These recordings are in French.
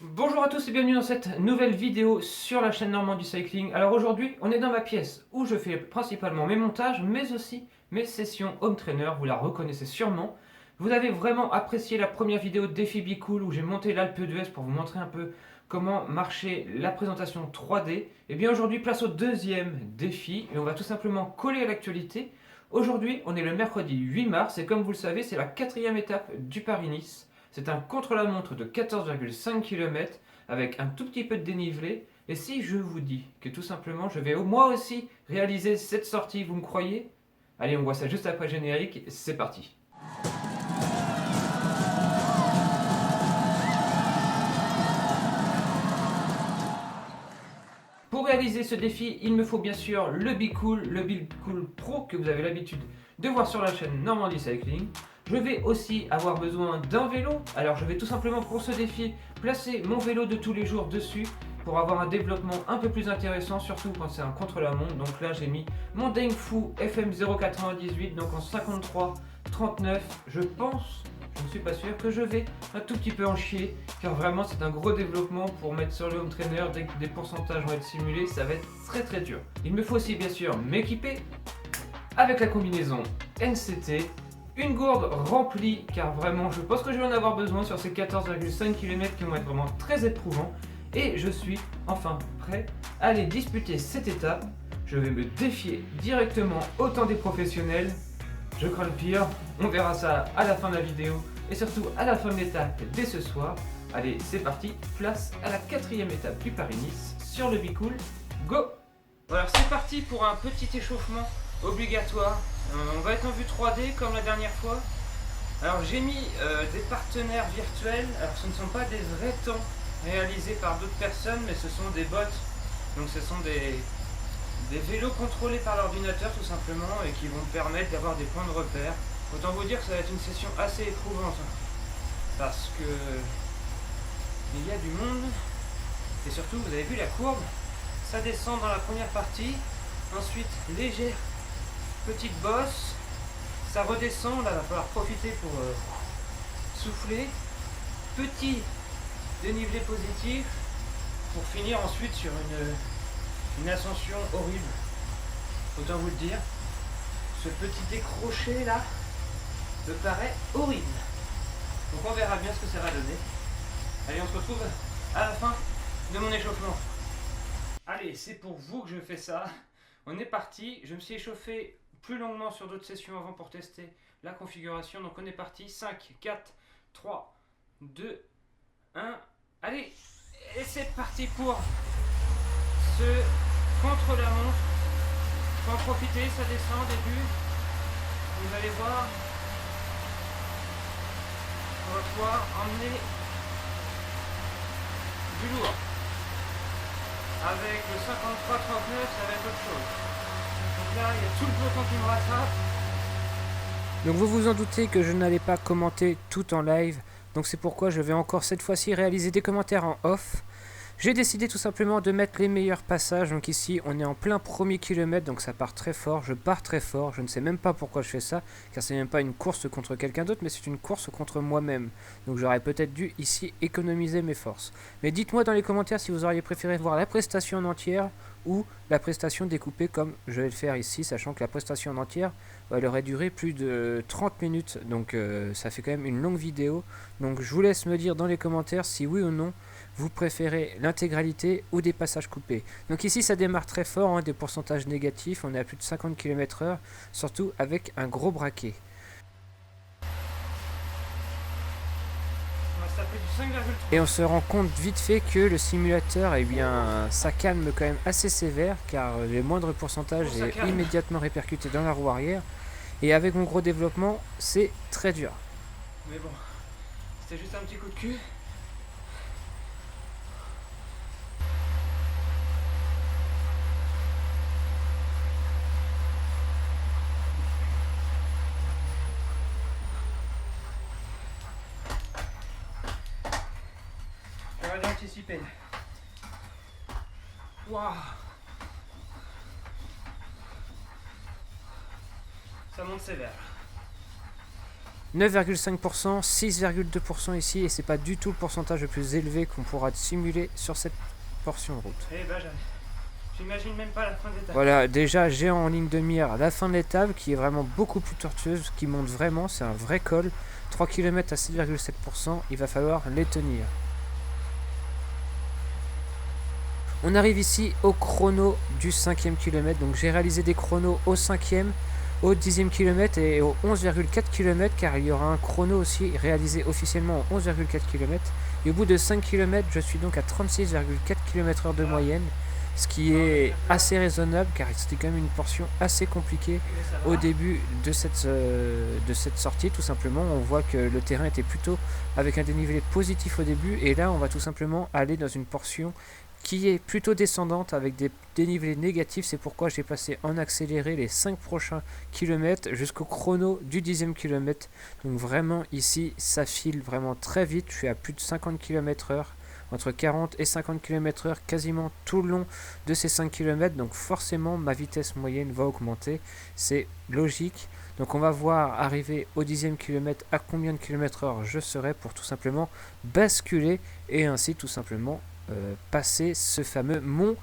Bonjour à tous et bienvenue dans cette nouvelle vidéo sur la chaîne Normandie Cycling. Alors aujourd'hui, on est dans ma pièce où je fais principalement mes montages, mais aussi mes sessions home trainer, vous la reconnaissez sûrement. Vous avez vraiment apprécié la première vidéo de Défi Be Cool où j'ai monté l'Alpe d'Huez pour vous montrer un peu comment marchait la présentation 3D. Et bien aujourd'hui, place au deuxième défi et on va tout simplement coller à l'actualité. Aujourd'hui, on est le mercredi 8 mars et comme vous le savez, c'est la quatrième étape du Paris-Nice. C'est un contre-la-montre de 14,5 km avec un tout petit peu de dénivelé. Et si je vous dis que tout simplement je vais moi aussi réaliser cette sortie, vous me croyez? Allez, on voit ça juste après le générique, c'est parti. Pour réaliser ce défi, il me faut bien sûr le Be Cool Pro que vous avez l'habitude de voir sur la chaîne Normandie Cycling. Je vais aussi avoir besoin d'un vélo. Alors je vais tout simplement pour ce défi placer mon vélo de tous les jours dessus pour avoir un développement un peu plus intéressant, surtout quand c'est un contre-la-montre. Donc là j'ai mis mon Dengfu FM 098, donc en 53-39. Je pense, je ne suis pas sûr, que je vais un tout petit peu en chier, car vraiment c'est un gros développement pour mettre sur le home trainer. Dès que des pourcentages vont être simulés, ça va être très dur. Il me faut aussi bien sûr m'équiper avec la combinaison NCT, une gourde remplie, car vraiment je pense que je vais en avoir besoin sur ces 14,5 km qui vont être vraiment très éprouvants. Et je suis enfin prêt à aller disputer cette étape. Je vais me défier directement au temps des professionnels. Je crains le pire, on verra ça à la fin de la vidéo et surtout à la fin de l'étape dès ce soir. Allez, c'est parti, place à la quatrième étape du Paris-Nice sur le Be Cool. Go! Alors c'est parti pour un petit échauffement obligatoire. On va être en vue 3D comme la dernière fois. Alors j'ai mis des partenaires virtuels. Alors ce ne sont pas des vrais temps réalisés par d'autres personnes, mais ce sont des bots. Donc ce sont des vélos contrôlés par l'ordinateur tout simplement et qui vont me permettre d'avoir des points de repère. Autant vous dire que ça va être une session assez éprouvante parce que il y a du monde et surtout vous avez vu la courbe, ça descend dans la première partie, ensuite légère petite bosse, ça redescend, là il va falloir profiter pour souffler, petit dénivelé positif pour finir ensuite sur une ascension horrible. Autant vous le dire, ce petit décroché là me paraît horrible. Donc on verra bien ce que ça va donner. Allez, on se retrouve à la fin de mon échauffement. Allez, c'est pour vous que je fais ça. On est parti. Je me suis échauffé plus longuement sur d'autres sessions avant pour tester la configuration. Donc on est parti. 5, 4, 3, 2, 1. Allez, et c'est parti pour ce contre-la-montre. Faut en profiter, ça descend au début. Vous allez voir, on va pouvoir emmener du lourd. Avec le 53-39, ça va être autre chose. Donc là, il y a tout le peloton qui me rattrape. Donc vous vous en doutez que je n'allais pas commenter tout en live, donc c'est pourquoi je vais encore cette fois-ci réaliser des commentaires en off. J'ai décidé tout simplement de mettre les meilleurs passages, donc ici on est en plein premier kilomètre, donc ça part très fort, je pars très fort, je ne sais même pas pourquoi je fais ça, car c'est même pas une course contre quelqu'un d'autre, mais c'est une course contre moi-même. Donc j'aurais peut-être dû ici économiser mes forces. Mais dites-moi dans les commentaires si vous auriez préféré voir la prestation en entière ou la prestation découpée comme je vais le faire ici, sachant que la prestation en entière, elle aurait duré plus de 30 minutes, donc ça fait quand même une longue vidéo. Donc je vous laisse me dire dans les commentaires si oui ou non vous préférez l'intégralité ou des passages coupés. Donc ici ça démarre très fort, des pourcentages négatifs, on est à plus de 50 km/h, surtout avec un gros braquet. On va se taper du 5,3. Et on se rend compte vite fait que le simulateur, eh bien, ça calme quand même assez sévère, car les moindres pourcentages est immédiatement répercuté dans la roue arrière. Et avec mon gros développement, c'est très dur. Mais bon, c'était juste un petit coup de cul. J'aurais dû anticiper. Waouh! Ça monte sévère. 9,5%, 6,2% ici, et c'est pas du tout le pourcentage le plus élevé qu'on pourra simuler sur cette portion de route. Eh ben, j'imagine même pas la fin de l'étape. Voilà, déjà j'ai en ligne de mire la fin de l'étape qui est vraiment beaucoup plus tortueuse, qui monte vraiment, c'est un vrai col. 3 km à 6,7%, il va falloir les tenir. On arrive ici au chrono du 5e kilomètre, donc j'ai réalisé des chronos au 5e, au 10e kilomètre et au 11,4 km, car il y aura un chrono aussi réalisé officiellement au 11,4 km. Et au bout de 5 km, je suis donc à 36,4 km/h de moyenne, ce qui est assez raisonnable, car c'était quand même une portion assez compliquée au début de cette sortie. Tout simplement, on voit que le terrain était plutôt avec un dénivelé positif au début, et là on va tout simplement aller dans une portion qui est plutôt descendante avec des dénivelés négatifs. C'est pourquoi j'ai passé en accéléré les 5 prochains kilomètres jusqu'au chrono du 10e kilomètre. Donc vraiment ici ça file vraiment très vite, je suis à plus de 50 km/h, entre 40 et 50 km/h quasiment tout le long de ces 5 km, donc forcément ma vitesse moyenne va augmenter, c'est logique. Donc on va voir arriver au 10e kilomètre à combien de km/h je serai pour tout simplement basculer et ainsi tout simplement passer ce fameux mont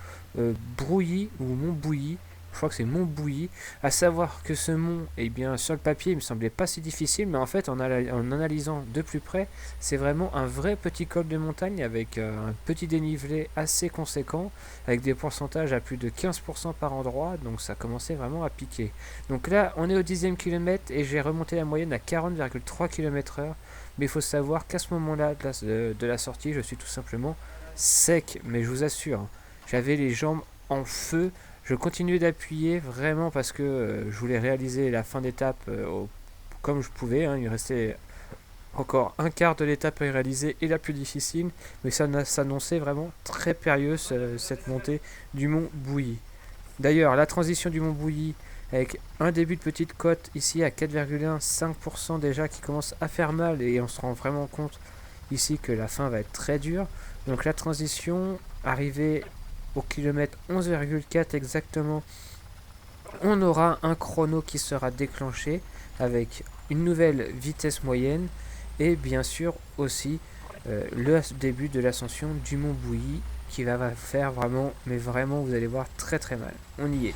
Brouilly ou mont Bouilly, je crois que c'est mont Bouilly, à savoir que ce mont, eh bien sur le papier il me semblait pas si difficile, mais en fait en analysant de plus près, c'est vraiment un vrai petit col de montagne avec un petit dénivelé assez conséquent, avec des pourcentages à plus de 15% par endroit, donc ça commençait vraiment à piquer. Donc là on est au 10e kilomètre et j'ai remonté la moyenne à 40,3 km/h, mais il faut savoir qu'à ce moment-là de la sortie, je suis tout simplement sec, mais je vous assure, j'avais les jambes en feu, je continuais d'appuyer vraiment parce que je voulais réaliser la fin d'étape comme je pouvais, hein. Il restait encore un quart de l'étape à réaliser et la plus difficile, mais ça s'annonçait vraiment très périlleux cette montée du mont Bouilly. D'ailleurs la transition du mont Bouilly avec un début de petite côte ici à 4,15% déjà qui commence à faire mal, et on se rend vraiment compte ici que la fin va être très dure. Donc la transition, arrivée au kilomètre 11,4 exactement, on aura un chrono qui sera déclenché avec une nouvelle vitesse moyenne et bien sûr aussi le début de l'ascension du mont Bouilly qui va faire vraiment, mais vraiment vous allez voir très très mal. On y est.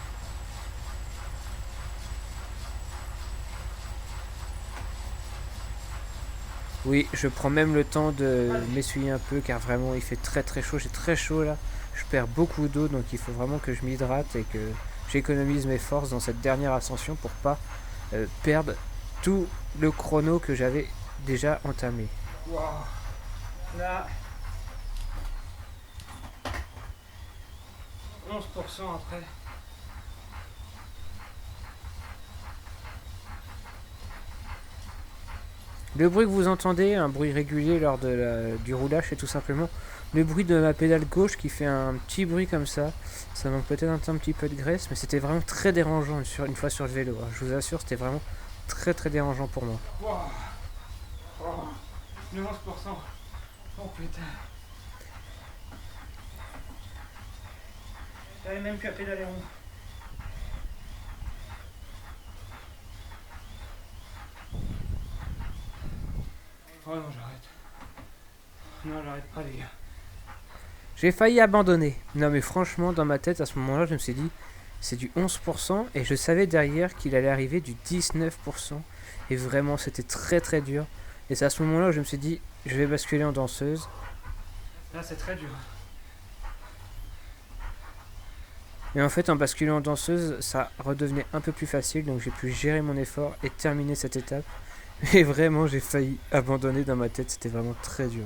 Oui, je prends même le temps de m'essuyer un peu car vraiment il fait très très chaud, j'ai très chaud là. Je perds beaucoup d'eau, donc il faut vraiment que je m'hydrate et que j'économise mes forces dans cette dernière ascension pour pas perdre tout le chrono que j'avais déjà entamé. Wow. Là, 11% après. Le bruit que vous entendez, un bruit régulier lors du roulage, c'est tout simplement le bruit de ma pédale gauche qui fait un petit bruit comme ça. Ça manque peut-être un petit peu de graisse, mais c'était vraiment très dérangeant une fois sur le vélo. Je vous assure, c'était vraiment très très dérangeant pour moi. Wow. Oh. Le 11%. Oh putain. J'avais même plus à pédaler rond. Oh non, j'arrête. Non, j'arrête pas, les gars. J'ai failli abandonner. Non mais franchement, dans ma tête, à ce moment-là, je me suis dit, c'est du 11%, et je savais derrière qu'il allait arriver du 19%. Et vraiment, c'était très très dur. Et c'est à ce moment-là où je me suis dit, je vais basculer en danseuse. Là, c'est très dur. Et en fait, en basculant en danseuse, ça redevenait un peu plus facile, donc j'ai pu gérer mon effort et terminer cette étape. Et vraiment, j'ai failli abandonner dans ma tête, c'était vraiment très dur.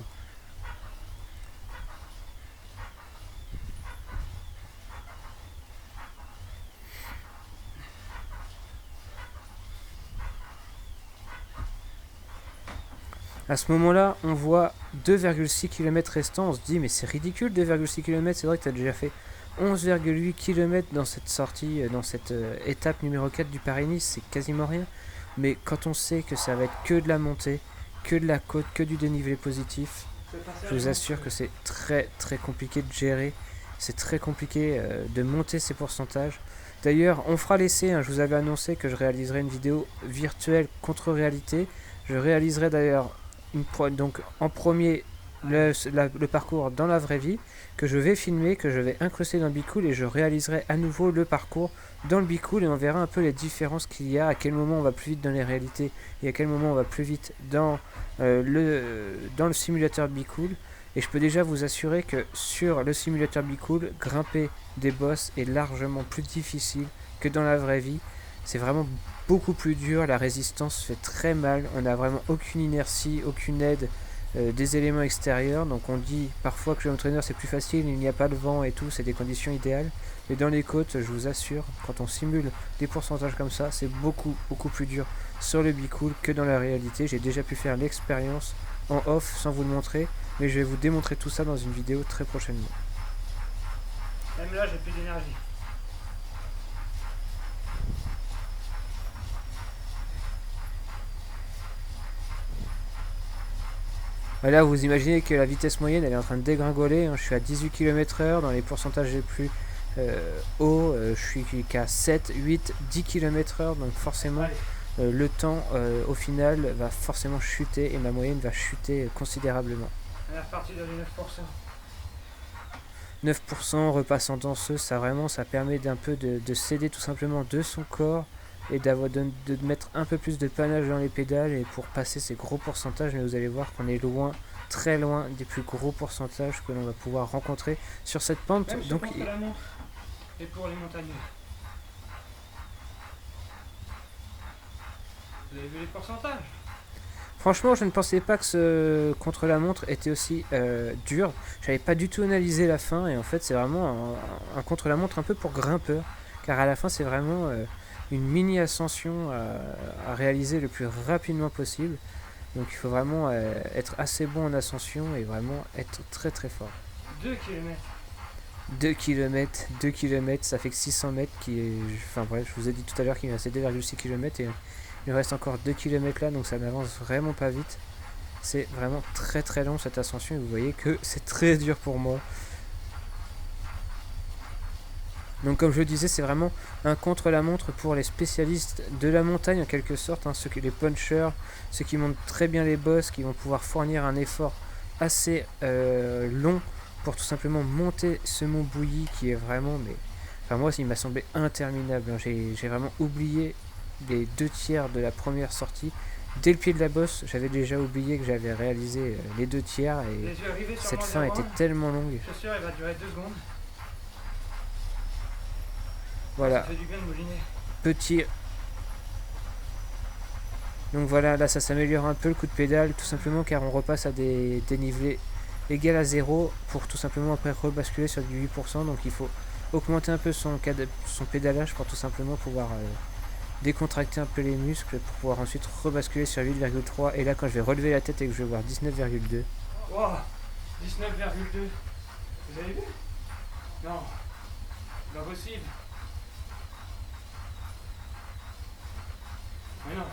À ce moment-là, on voit 2,6 km restants, on se dit mais c'est ridicule 2,6 km, c'est vrai que tu as déjà fait 11,8 km dans cette sortie, dans cette étape numéro 4 du Paris-Nice, c'est quasiment rien. Mais quand on sait que ça va être que de la montée, que de la côte, que du dénivelé positif, je vous assure que c'est très très compliqué de gérer, c'est très compliqué de monter ces pourcentages. D'ailleurs, on fera l'essai, hein, je vous avais annoncé que je réaliserai une vidéo virtuelle contre réalité. Je réaliserai d'ailleurs donc en premier le parcours dans la vraie vie, que je vais filmer, que je vais incruster dans Bicool, et je réaliserai à nouveau le parcours dans le Bicool, et on verra un peu les différences qu'il y a, à quel moment on va plus vite dans les réalités et à quel moment on va plus vite dans le simulateur Bicool. Et je peux déjà vous assurer que sur le simulateur Bicool, grimper des boss est largement plus difficile que dans la vraie vie. C'est vraiment beaucoup plus dur, la résistance fait très mal, on n'a vraiment aucune inertie, aucune aide des éléments extérieurs. Donc on dit parfois que le trainer c'est plus facile, il n'y a pas de vent et tout, c'est des conditions idéales. Mais dans les côtes, je vous assure, quand on simule des pourcentages comme ça, c'est beaucoup plus dur sur le Bicool que dans la réalité. J'ai déjà pu faire l'expérience en off sans vous le montrer, mais je vais vous démontrer tout ça dans une vidéo très prochainement. Même là, j'ai plus d'énergie. Là, vous imaginez que la vitesse moyenne elle est en train de dégringoler, hein. Je suis à 18 km/h, dans les pourcentages les plus hauts, je suis qu'à 7, 8, 10 km/h, donc forcément le temps au final va forcément chuter et ma moyenne va chuter considérablement. On est reparti dans les 9%. 9% repassant danseuse, ça permet d'un peu de céder tout simplement de son corps et de mettre un peu plus de panache dans les pédales et pour passer ces gros pourcentages. Mais vous allez voir qu'on est loin, très loin des plus gros pourcentages que l'on va pouvoir rencontrer sur cette pente. Même donc la montre et pour les montagneux. Vous avez vu les pourcentages? Franchement, je ne pensais pas que ce contre-la-montre était aussi dur. J'avais pas du tout analysé la fin et en fait c'est vraiment un contre-la-montre un peu pour grimpeur, car à la fin c'est vraiment une mini ascension à réaliser le plus rapidement possible. Donc il faut vraiment être assez bon en ascension et vraiment être très très fort. 2 km. 2 km, ça fait que 600 mètres qui est... Enfin bref, je vous ai dit tout à l'heure qu'il me restait 2,6 km et il reste encore 2 km là, donc ça n'avance vraiment pas vite. C'est vraiment très très long cette ascension et vous voyez que c'est très dur pour moi. Donc comme je le disais, c'est vraiment un contre-la-montre pour les spécialistes de la montagne en quelque sorte, hein, les punchers, ceux qui montent très bien les bosses, qui vont pouvoir fournir un effort assez long pour tout simplement monter ce mont Bouilly qui est vraiment... Enfin moi il m'a semblé interminable, hein. J'ai vraiment oublié les 2/3 de la première sortie. Dès le pied de la bosse, j'avais déjà oublié que j'avais réalisé les 2/3 et cette fin était tellement longue. Je suis sûr, il va durer 2 secondes. Voilà. Ça fait du bien de mouliner. Petit. Donc voilà, là ça s'améliore un peu le coup de pédale, tout simplement car on repasse à des dénivelés égal à 0 pour tout simplement après rebasculer sur du 8%. Donc il faut augmenter un peu son pédalage pour tout simplement pouvoir décontracter un peu les muscles pour pouvoir ensuite rebasculer sur 8,3. Et là quand je vais relever la tête et que je vais voir 19,2. Wow, 19,2. Vous avez vu? Non, pas possible. Mais non.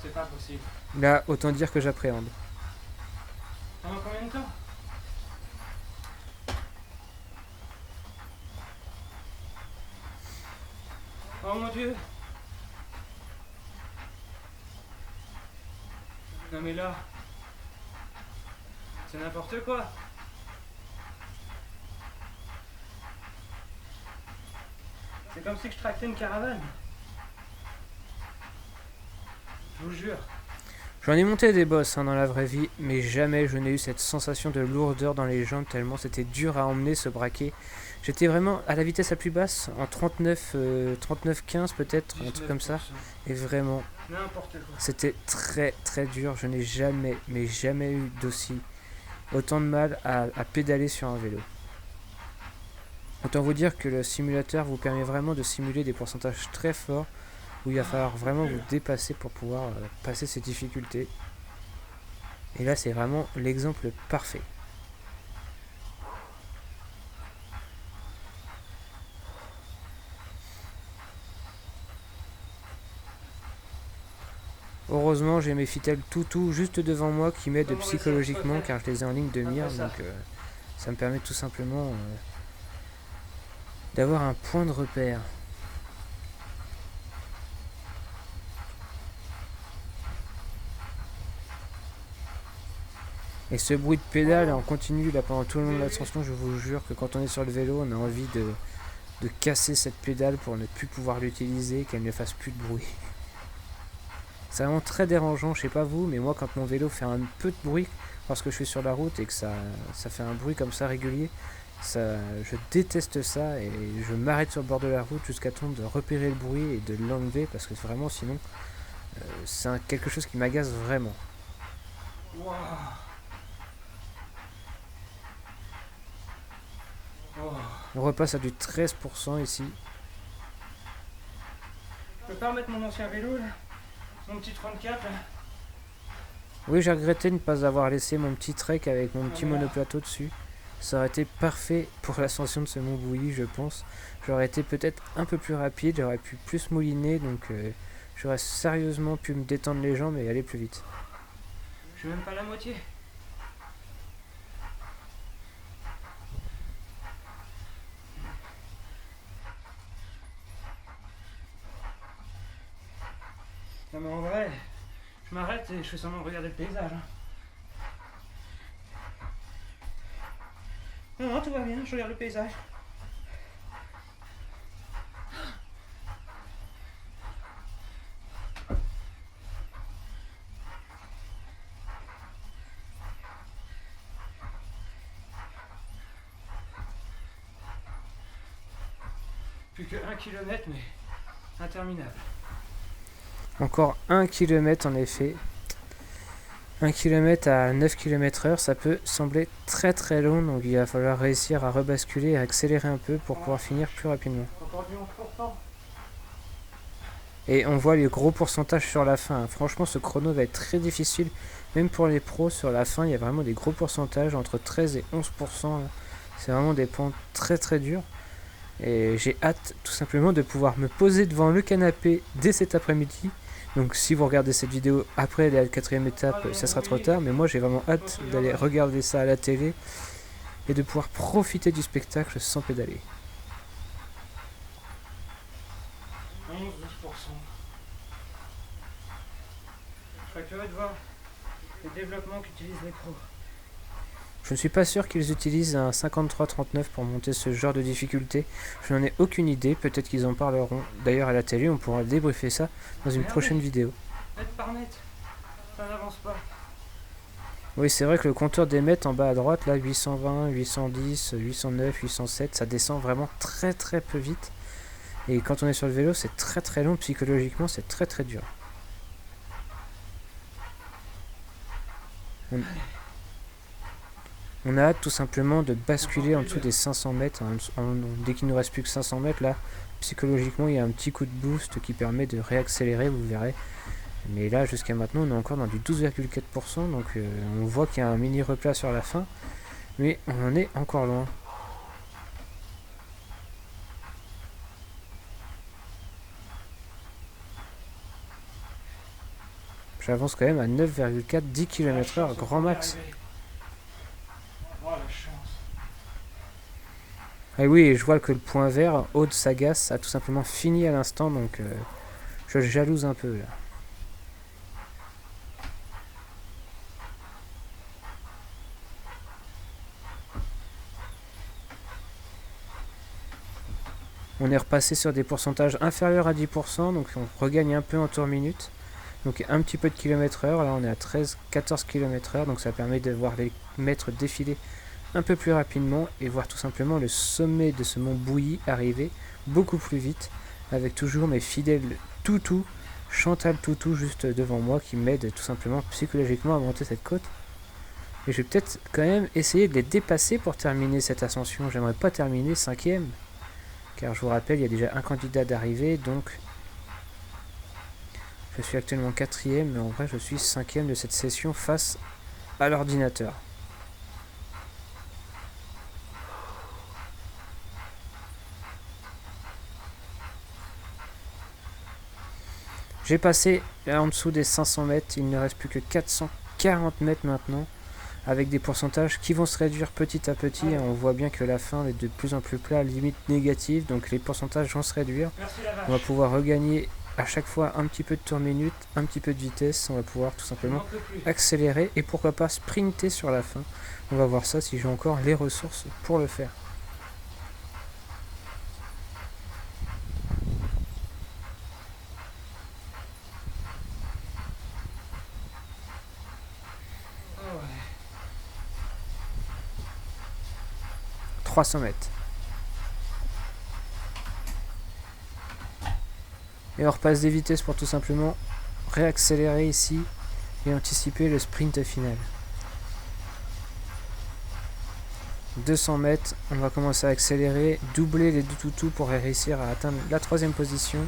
C'est pas possible. Là, autant dire que j'appréhende. Pendant combien de temps? Oh mon Dieu. Non mais là, c'est n'importe quoi. C'est comme si je tractais une caravane. Je vous jure. J'en ai monté des bosses dans la vraie vie, mais jamais je n'ai eu cette sensation de lourdeur dans les jambes tellement c'était dur à emmener ce braquet. J'étais vraiment à la vitesse la plus basse, en 39-15 peut-être, un truc comme ça. Et vraiment, c'était très très dur. Je n'ai jamais, mais jamais eu d'aussi autant de mal à pédaler sur un vélo. Autant vous dire que le simulateur vous permet vraiment de simuler des pourcentages très forts où il va falloir vraiment vous dépasser pour pouvoir passer ces difficultés. Et là, c'est vraiment l'exemple parfait. Heureusement, j'ai mes fitelles tout juste devant moi qui m'aident psychologiquement car je les ai en ligne de mire. Donc ça me permet tout simplement d'avoir un point de repère. Et ce bruit de pédale en continu là pendant tout le long de l'ascension, je vous jure que quand on est sur le vélo, on a envie de casser cette pédale pour ne plus pouvoir l'utiliser, qu'elle ne fasse plus de bruit. C'est vraiment très dérangeant, je sais pas vous, mais moi quand mon vélo fait un peu de bruit lorsque je suis sur la route et que ça fait un bruit comme ça régulier, je déteste ça et je m'arrête sur le bord de la route jusqu'à temps de repérer le bruit et de l'enlever parce que vraiment sinon c'est quelque chose qui m'agace vraiment. Wow. Oh. On repasse à du 13% ici. Je peux pas remettre mon ancien vélo là? Mon petit 34 là? Oui, j'ai regretté de ne pas avoir laissé mon petit trek avec mon petit monoplateau dessus. Ça aurait été parfait pour l'ascension de ce Mont Bouilly, je pense. J'aurais été peut-être un peu plus rapide, j'aurais pu plus mouliner, donc j'aurais sérieusement pu me détendre les jambes et aller plus vite. Je suis même pas à la moitié. Non mais en vrai, je m'arrête et je fais seulement regarder le paysage. Non, non, tout va bien, je regarde le paysage. Plus que 1 km, mais interminable. Encore 1 km en effet. 1 km à 9 km/h, ça peut sembler très très long, donc il va falloir réussir à rebasculer et accélérer un peu pour pouvoir finir plus rapidement. Encore du 11%. Et on voit les gros pourcentages sur la fin. Franchement, ce chrono va être très difficile, même pour les pros. Sur la fin, il y a vraiment des gros pourcentages, entre 13 et 11%. C'est vraiment des pentes très très dures. Et j'ai hâte tout simplement de pouvoir me poser devant le canapé dès cet après-midi. Donc si vous regardez cette vidéo après la 4e étape, ça sera trop tard. Mais moi j'ai vraiment hâte d'aller regarder ça à la télé et de pouvoir profiter du spectacle sans pédaler. 11-12%. Je serais curieux de voir les développements qu'utilisent les pros. Je ne suis pas sûr qu'ils utilisent un 53-39 pour monter ce genre de difficulté. Je n'en ai aucune idée, peut-être qu'ils en parleront. D'ailleurs à la télé, on pourra débriefer ça dans une prochaine vidéo. Mètre par mètre, ça n'avance pas. Oui, c'est vrai que le compteur des mètres en bas à droite, là, 820, 810, 809, 807, ça descend vraiment très très peu vite. Et quand on est sur le vélo, c'est très très long, psychologiquement, c'est très très dur. On a hâte tout simplement de basculer en dessous des 500 mètres. Dès qu'il ne reste plus que 500 mètres, là, psychologiquement, il y a un petit coup de boost qui permet de réaccélérer, vous verrez. Mais là, jusqu'à maintenant, on est encore dans du 12,4%. Donc on voit qu'il y a un mini replat sur la fin. Mais on en est encore loin. J'avance quand même à 9,4, 10 km/h, grand max. Oh la chance. Ah oui, et je vois que le point vert, Aude Sagas, a tout simplement fini à l'instant, donc je jalouse un peu là. On est repassé sur des pourcentages inférieurs à 10%, donc on regagne un peu en tour minute. Donc un petit peu de km/h, là on est à 13-14 km/h, donc ça permet de voir les mètres défiler un peu plus rapidement et voir tout simplement le sommet de ce Mont Bouilly arriver beaucoup plus vite, avec toujours mes fidèles Toutou, Chantal Toutou juste devant moi qui m'aide tout simplement psychologiquement à monter cette côte. Et je vais peut-être quand même essayer de les dépasser pour terminer cette ascension. J'aimerais pas terminer 5e, car je vous rappelle il y a déjà un candidat d'arrivée, donc je suis actuellement 4e, mais en vrai je suis 5e de cette session face à l'ordinateur. J'ai passé là en dessous des 500 mètres, il ne reste plus que 440 mètres maintenant, avec des pourcentages qui vont se réduire petit à petit. On voit bien que la fin est de plus en plus plat, limite négative, donc les pourcentages vont se réduire. On va pouvoir regagner à chaque fois un petit peu de tour minute, un petit peu de vitesse, on va pouvoir tout Je simplement n'en peux plus. accélérer et pourquoi pas sprinter sur la fin. On va voir ça si j'ai encore les ressources pour le faire. Ah ouais. 300 mètres. Et on repasse des vitesses pour tout simplement réaccélérer ici et anticiper le sprint final. 200 mètres, on va commencer à accélérer, doubler les deux toutous pour réussir à atteindre la 3e position.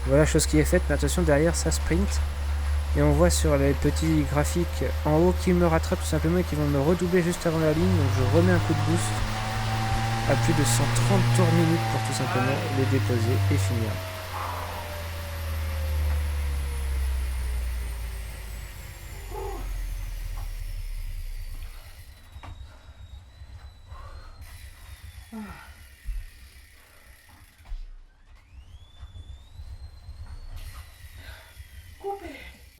Voilà, chose qui est faite, mais attention, derrière ça sprint. Et on voit sur les petits graphiques en haut qu'ils me rattrapent tout simplement et qu'ils vont me redoubler juste avant la ligne. Donc je remets un coup de boost à plus de 130 tours minutes pour tout simplement les déposer et finir.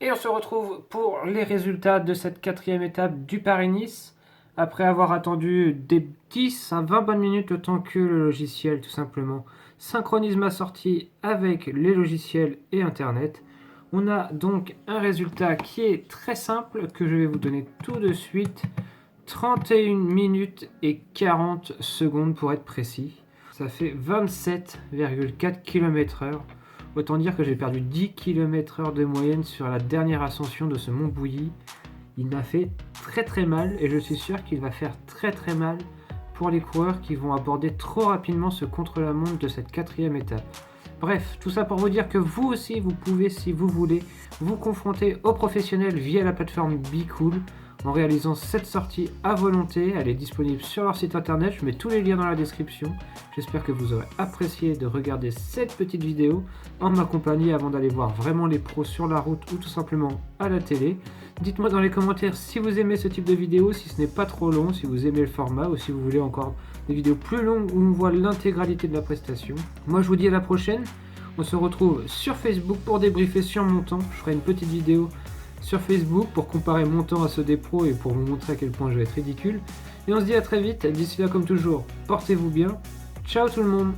Et on se retrouve pour les résultats de cette 4e étape du Paris-Nice. Après avoir attendu des 10 à 20 bonnes minutes le temps que le logiciel tout simplement synchronise ma sortie avec les logiciels et internet. On a donc un résultat qui est très simple que je vais vous donner tout de suite. 31 minutes et 40 secondes pour être précis. Ça fait 27,4 km/h. Autant dire que j'ai perdu 10 km/h de moyenne sur la dernière ascension de ce mont Bouilly. Il m'a fait très mal et je suis sûr qu'il va faire très mal pour les coureurs qui vont aborder trop rapidement ce contre-la-montre de cette 4e étape. Bref, tout ça pour vous dire que vous aussi, vous pouvez, si vous voulez, vous confronter aux professionnels via la plateforme BeCool en réalisant cette sortie à volonté. Elle est disponible sur leur site internet, je mets tous les liens dans la description. J'espère que vous aurez apprécié de regarder cette petite vidéo en ma compagnie avant d'aller voir vraiment les pros sur la route ou tout simplement à la télé. Dites-moi dans les commentaires si vous aimez ce type de vidéo, si ce n'est pas trop long, si vous aimez le format ou si vous voulez encore des vidéos plus longues où on voit l'intégralité de la prestation. Moi je vous dis à la prochaine, on se retrouve sur Facebook pour débriefer sur mon temps. Je ferai une petite vidéo sur Facebook pour comparer mon temps à ceux des pros et pour vous montrer à quel point je vais être ridicule. Et on se dit à très vite, d'ici là comme toujours, portez-vous bien, ciao tout le monde.